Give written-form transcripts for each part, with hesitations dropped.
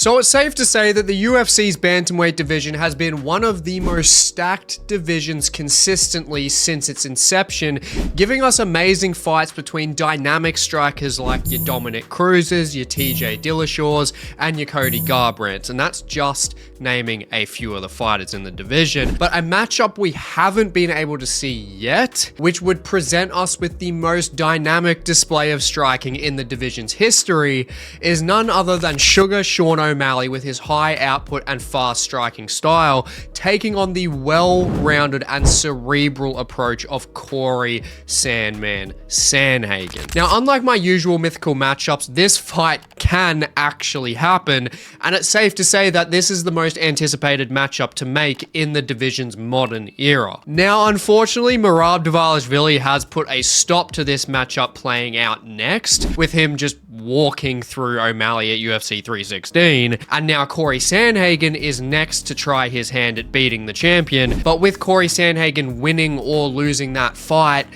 So it's safe to say that the UFC's Bantamweight division has been one of the most stacked divisions consistently since its inception, giving us amazing fights between dynamic strikers like your Dominic Cruzes, your TJ Dillashaws, and your Cody Garbrandts, and that's just naming a few of the fighters in the division. But a matchup we haven't been able to see yet, which would present us with the most dynamic display of striking in the division's history, is none other than Suga Sean O'Malley with his high output and fast striking style, taking on the well-rounded and cerebral approach of Cory Sandman Sandhagen. Now, unlike my usual mythical matchups, this fight can actually happen, and it's safe to say that this is the most anticipated matchup to make in the division's modern era. Now, unfortunately, Merab Dvalishvili has put a stop to this matchup playing out next, with him just walking through O'Malley at UFC 316, and now Cory Sandhagen is next to try his hand at beating the champion. But with Cory Sandhagen winning or losing that fight,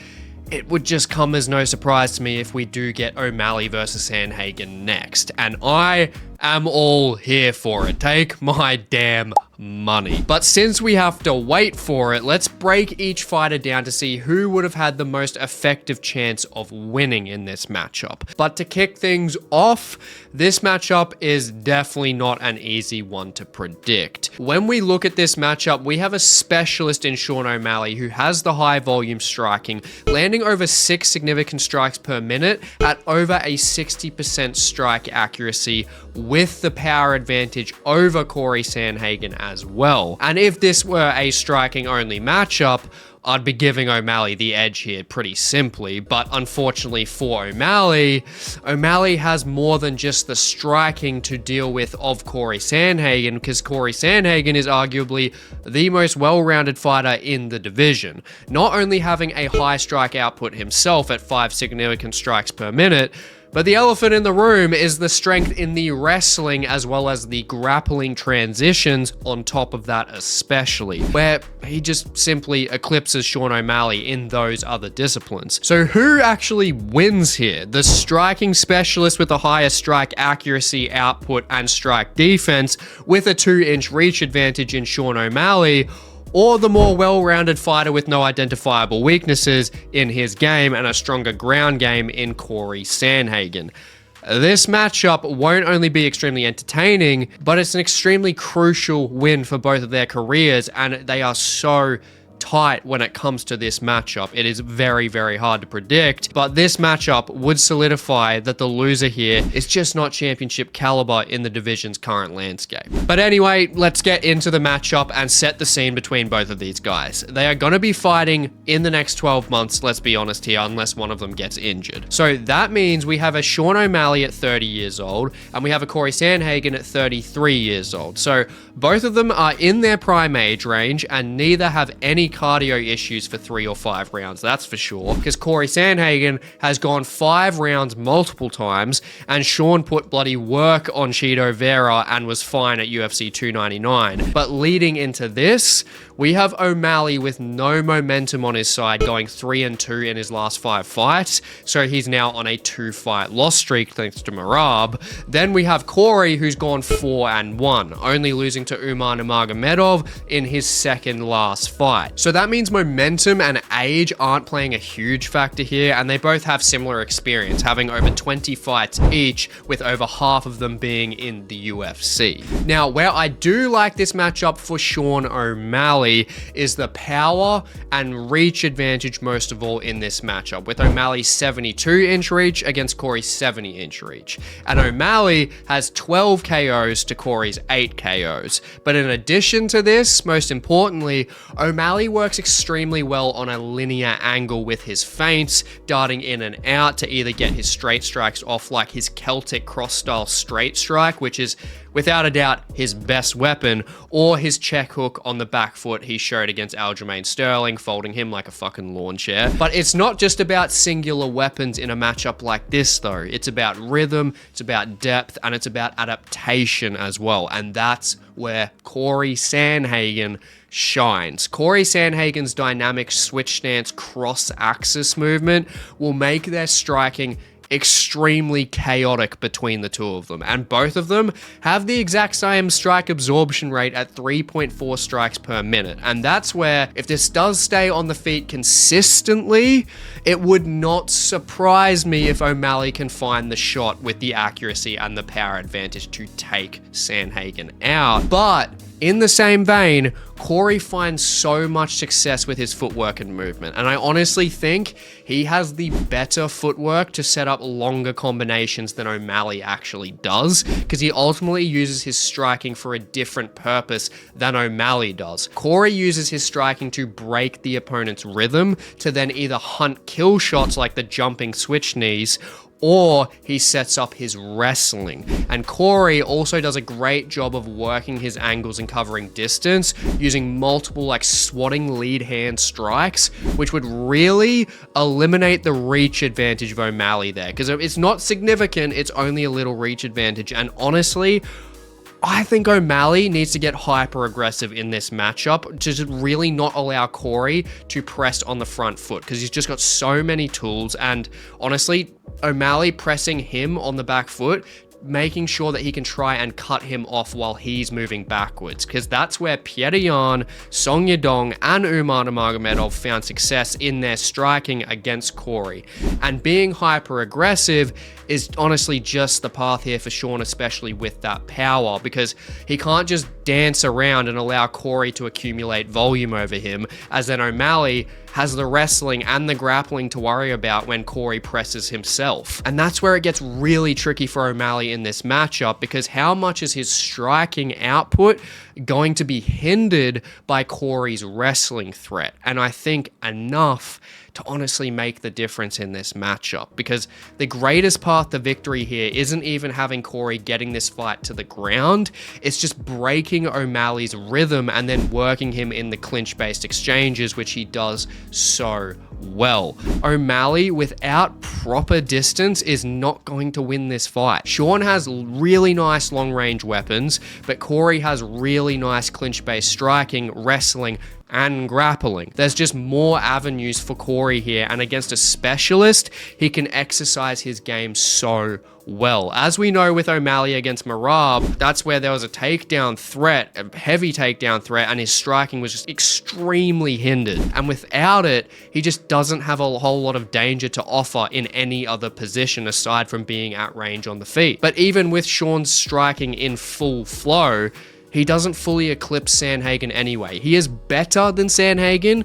it would just come as no surprise to me if we do get O'Malley versus Sandhagen next, and I am all here for it. Take my damn money. But since we have to wait for it, let's break each fighter down to see who would have had the most effective chance of winning in this matchup. But to kick things off, this matchup is definitely not an easy one to predict. When we look at this matchup, we have a specialist in Sean O'Malley who has the high volume striking, landing over 6 significant strikes per minute at over a 60% strike accuracy, with the power advantage over Cory Sandhagen as well. And if this were a striking only matchup, I'd be giving O'Malley the edge here pretty simply, but unfortunately for O'Malley has more than just the striking to deal with of Cory Sandhagen, because Cory Sandhagen is arguably the most well-rounded fighter in the division, not only having a high strike output himself at 5 significant strikes per minute, but the elephant in the room is the strength in the wrestling as well as the grappling transitions on top of that especially, where he just simply eclipses Sean O'Malley in those other disciplines. So who actually wins here? The striking specialist with the higher strike accuracy, output, and strike defense with a 2-inch reach advantage in Sean O'Malley, or the more well-rounded fighter with no identifiable weaknesses in his game and a stronger ground game in Cory Sandhagen? This matchup won't only be extremely entertaining, but it's an extremely crucial win for both of their careers, and they are so tight when it comes to this matchup. It is very, very hard to predict, but this matchup would solidify that the loser here is just not championship caliber in the division's current landscape. But anyway, let's get into the matchup and set the scene between both of these guys. They are going to be fighting in the next 12 months, let's be honest here, unless one of them gets injured. So that means we have a Sean O'Malley at 30 years old, and we have a Cory Sandhagen at 33 years old. So both of them are in their prime age range, and neither have any cardio issues for 3 or 5 rounds, that's for sure, because Cory Sandhagen has gone 5 rounds multiple times, and Sean put bloody work on Chito Vera and was fine at UFC 299. But leading into this, we have O'Malley with no momentum on his side, going 3-2 in his last 5 fights, so he's now on a 2-fight loss streak thanks to Merab. Then we have Cory, who's gone 4-1, only losing to Umar Nurmagomedov in his second last fight. So that means momentum and age aren't playing a huge factor here, and they both have similar experience, having over 20 fights each, with over half of them being in the UFC. Now, where I do like this matchup for Sean O'Malley is the power and reach advantage most of all in this matchup, with O'Malley's 72-inch reach against Cory's 70-inch reach. And O'Malley has 12 KOs to Cory's 8 KOs. But in addition to this, most importantly, O'Malley works extremely well on a linear angle with his feints, darting in and out to either get his straight strikes off like his Celtic cross-style straight strike, which is without a doubt his best weapon, or his check hook on the back foot he showed against Aljamain Sterling, folding him like a fucking lawn chair. But it's not just about singular weapons in a matchup like this though. It's about rhythm, it's about depth, and it's about adaptation as well. And that's where Cory Sandhagen shines. Cory Sandhagen's dynamic switch stance cross-axis movement will make their striking extremely chaotic between the two of them. And both of them have the exact same strike absorption rate at 3.4 strikes per minute. And that's where, if this does stay on the feet consistently, it would not surprise me if O'Malley can find the shot with the accuracy and the power advantage to take Sandhagen out. But in the same vein, Cory finds so much success with his footwork and movement, and I honestly think he has the better footwork to set up longer combinations than O'Malley actually does, because he ultimately uses his striking for a different purpose than O'Malley does. Cory uses his striking to break the opponent's rhythm, to then either hunt kill shots like the jumping switch knees, or he sets up his wrestling. And Cory also does a great job of working his angles and covering distance using multiple like swatting lead hand strikes, which would really eliminate the reach advantage of O'Malley there, because it's not significant, it's only a little reach advantage. And honestly, I think O'Malley needs to get hyper aggressive in this matchup to just really not allow Cory to press on the front foot, because he's just got so many tools. And honestly, O'Malley pressing him on the back foot, making sure that he can try and cut him off while he's moving backwards, because that's where Petr Yan, Song Yadong, and Umar Nurmagomedov found success in their striking against Cory. And being hyper aggressive is honestly just the path here for Sean, especially with that power, because he can't just dance around and allow Cory to accumulate volume over him, as then O'Malley has the wrestling and the grappling to worry about when Cory presses himself. And that's where it gets really tricky for O'Malley in this matchup, because how much is his striking output going to be hindered by Cory's wrestling threat? And I think enough to honestly make the difference in this matchup, because the greatest path to victory here isn't even having Cory getting this fight to the ground, it's just breaking O'Malley's rhythm and then working him in the clinch-based exchanges, which he does so well. O'Malley, without proper distance, is not going to win this fight. Sean has really nice long-range weapons, but Cory has really nice clinch-based striking, wrestling, and grappling. There's just more avenues for Cory here, and against a specialist, he can exercise his game so well. As we know with O'Malley against Merab, that's where there was a takedown threat, a heavy takedown threat, and his striking was just extremely hindered. And without it, he just doesn't have a whole lot of danger to offer in any other position aside from being at range on the feet. But even with Sean's striking in full flow, he doesn't fully eclipse Sandhagen anyway. He is better than Sandhagen,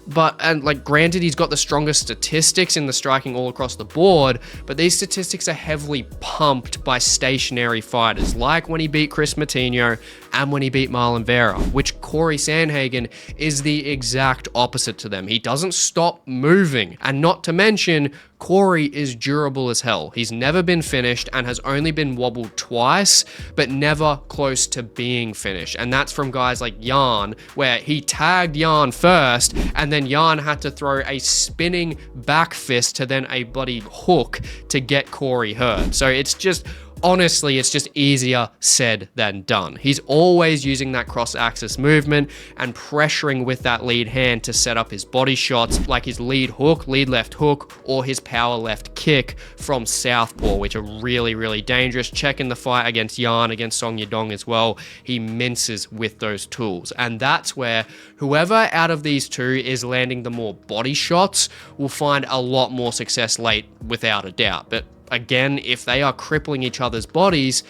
but, and like, granted, he's got the strongest statistics in the striking all across the board, but these statistics are heavily pumped by stationary fighters, like when he beat Chris Matinho and when he beat Marlon Vera, which Cory Sandhagen is the exact opposite to them. He doesn't stop moving, and not to mention, Cory is durable as hell. He's never been finished and has only been wobbled twice, but never close to being finished. And that's from guys like Yan, where he tagged Yan first, and then Yan had to throw a spinning back fist to then a bloody hook to get Cory hurt. So it's just, honestly, it's just easier said than done. He's always using that cross-axis movement and pressuring with that lead hand to set up his body shots, like his lead hook, lead left hook, or his power left kick from southpaw, which are really, really dangerous. Check in the fight against Yan, against Song Yadong as well. He minces with those tools. And that's where whoever out of these two is landing the more body shots will find a lot more success late, without a doubt. But again, if they are crippling each other's bodies,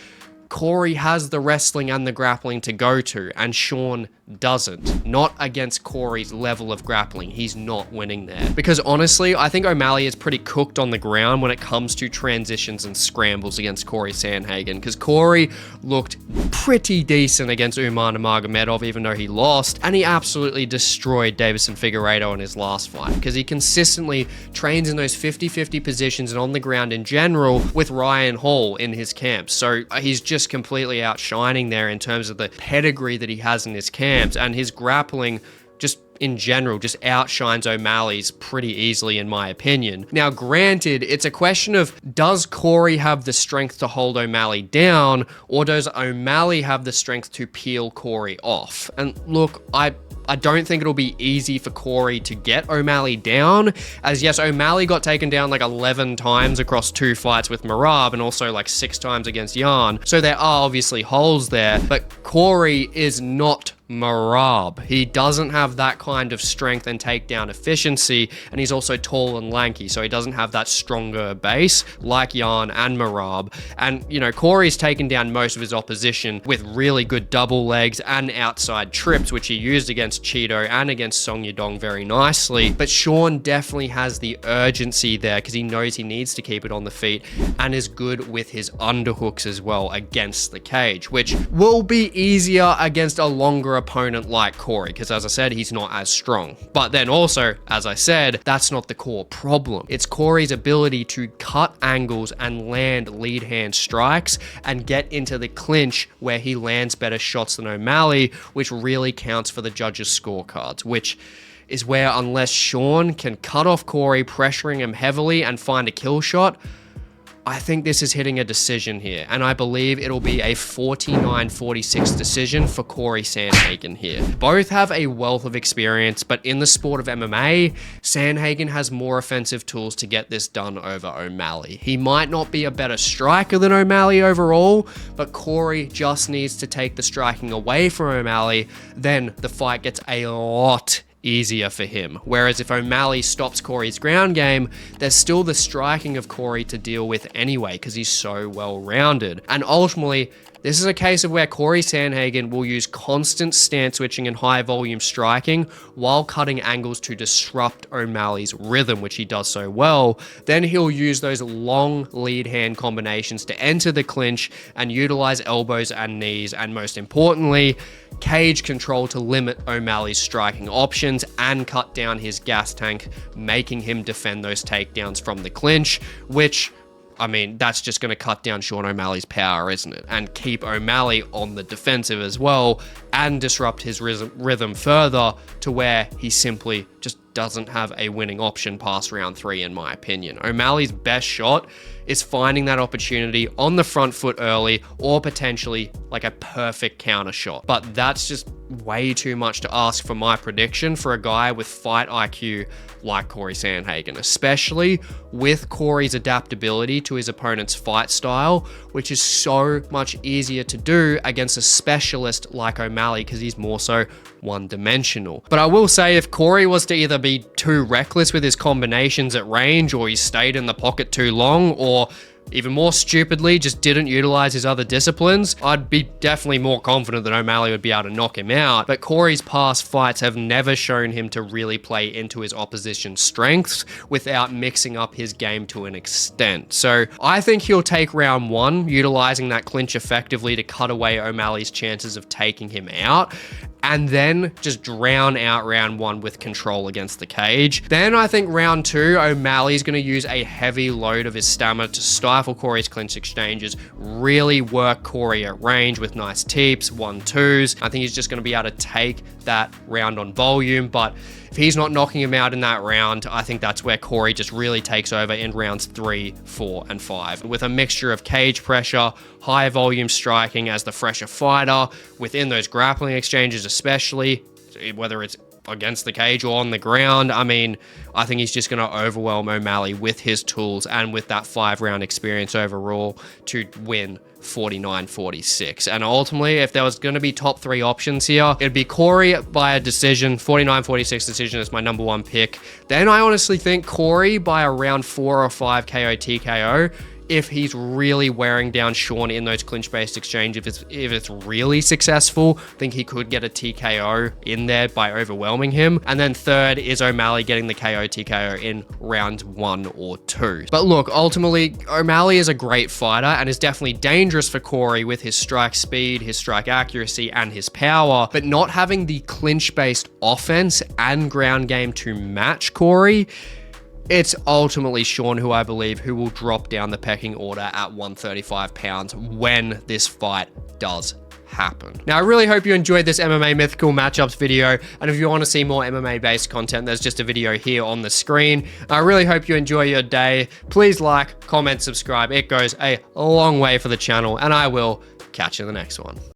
Cory has the wrestling and the grappling to go to, and Sean doesn't. Not against Cory's level of grappling. He's not winning there. Because honestly, I think O'Malley is pretty cooked on the ground when it comes to transitions and scrambles against Cory Sandhagen, because Cory looked pretty decent against Umar Nurmagomedov, even though he lost, and he absolutely destroyed Davison Figueiredo in his last fight, because he consistently trains in those 50-50 positions and on the ground in general with Ryan Hall in his camp. So he's just completely outshining there in terms of the pedigree that he has in his camp. And his grappling, just in general, just outshines O'Malley's pretty easily, in my opinion. Now, granted, it's a question of, does Cory have the strength to hold O'Malley down, or does O'Malley have the strength to peel Cory off? And look, I I don't think it'll be easy for Cory to get O'Malley down, as yes, O'Malley got taken down like 11 times across 2 fights with Merab and also like 6 times against Jan. So there are obviously holes there, but Cory is not Merab. He doesn't have that kind of strength and takedown efficiency, and he's also tall and lanky, so he doesn't have that stronger base like Jan and Merab. And, you know, Cory's taken down most of his opposition with really good double legs and outside trips, which he used against Cheeto and against Song Yadong very nicely. But Sean definitely has the urgency there because he knows he needs to keep it on the feet and is good with his underhooks as well against the cage, which will be easier against a longer opponent like Cory, because as I said, he's not as strong. But then also, as I said, that's not the core problem. It's Cory's ability to cut angles and land lead hand strikes and get into the clinch where he lands better shots than O'Malley, which really counts for the judges' scorecards, which is where unless Sean can cut off Cory, pressuring him heavily and find a kill shot, I think this is hitting a decision here, and I believe it'll be a 49-46 decision for Cory Sandhagen here. Both have a wealth of experience, but in the sport of MMA, Sandhagen has more offensive tools to get this done over O'Malley. He might not be a better striker than O'Malley overall, but Cory just needs to take the striking away from O'Malley, then the fight gets a lot easier for him. Whereas if O'Malley stops Cory's ground game, there's still the striking of Cory to deal with anyway because he's so well-rounded. And ultimately, this is a case of where Cory Sandhagen will use constant stance switching and high volume striking while cutting angles to disrupt O'Malley's rhythm, which he does so well. Then he'll use those long lead hand combinations to enter the clinch and utilize elbows and knees, and most importantly, cage control to limit O'Malley's striking options and cut down his gas tank, making him defend those takedowns from the clinch, which, I mean, that's just going to cut down Sean O'Malley's power, isn't it? And keep O'Malley on the defensive as well and disrupt his rhythm further to where he simply just doesn't have a winning option past round 3, in my opinion. O'Malley's best shot is finding that opportunity on the front foot early or potentially like a perfect counter shot. But that's just way too much to ask for my prediction for a guy with fight IQ like Cory Sandhagen, especially with Cory's adaptability to his opponent's fight style, which is so much easier to do against a specialist like O'Malley because he's more so one-dimensional. But I will say, if Cory was to either be too reckless with his combinations at range, or he stayed in the pocket too long, or even more stupidly, just didn't utilize his other disciplines, I'd be definitely more confident that O'Malley would be able to knock him out. But Cory's past fights have never shown him to really play into his opposition's strengths without mixing up his game to an extent. So I think he'll take round 1, utilizing that clinch effectively to cut away O'Malley's chances of taking him out, and then just drown out round 1 with control against the cage. Then I think round 2, O'Malley's going to use a heavy load of his stamina to stifle Cory's clinch exchanges, really work Cory at range with nice teeps, 1-2s. I think he's just going to be able to take that round on volume, but if he's not knocking him out in that round, I think that's where Cory just really takes over in rounds 3, 4, and 5. With a mixture of cage pressure, high volume striking as the fresher fighter, within those grappling exchanges especially, whether it's against the cage or on the ground. I mean, I think he's just going to overwhelm O'Malley with his tools and with that 5-round experience overall to win 49-46. And ultimately, if there was going to be top 3 options here, it'd be Cory by a decision. 49-46 decision is my number 1 pick. Then I honestly think Cory by a round 4 or 5 KO TKO. If he's really wearing down Sean in those clinch-based exchanges, if it's really successful, I think he could get a TKO in there by overwhelming him. And then third is O'Malley getting the KO TKO in round 1 or 2. But look, ultimately, O'Malley is a great fighter and is definitely dangerous for Cory with his strike speed, his strike accuracy, and his power. But not having the clinch-based offense and ground game to match Cory, it's ultimately Sean who I believe who will drop down the pecking order at 135 pounds when this fight does happen. Now, I really hope you enjoyed this MMA Mythical Matchups video, and if you want to see more MMA based content, there's just a video here on the screen. I really hope you enjoy your day. Please like, comment, subscribe. It goes a long way for the channel, and I will catch you in the next one.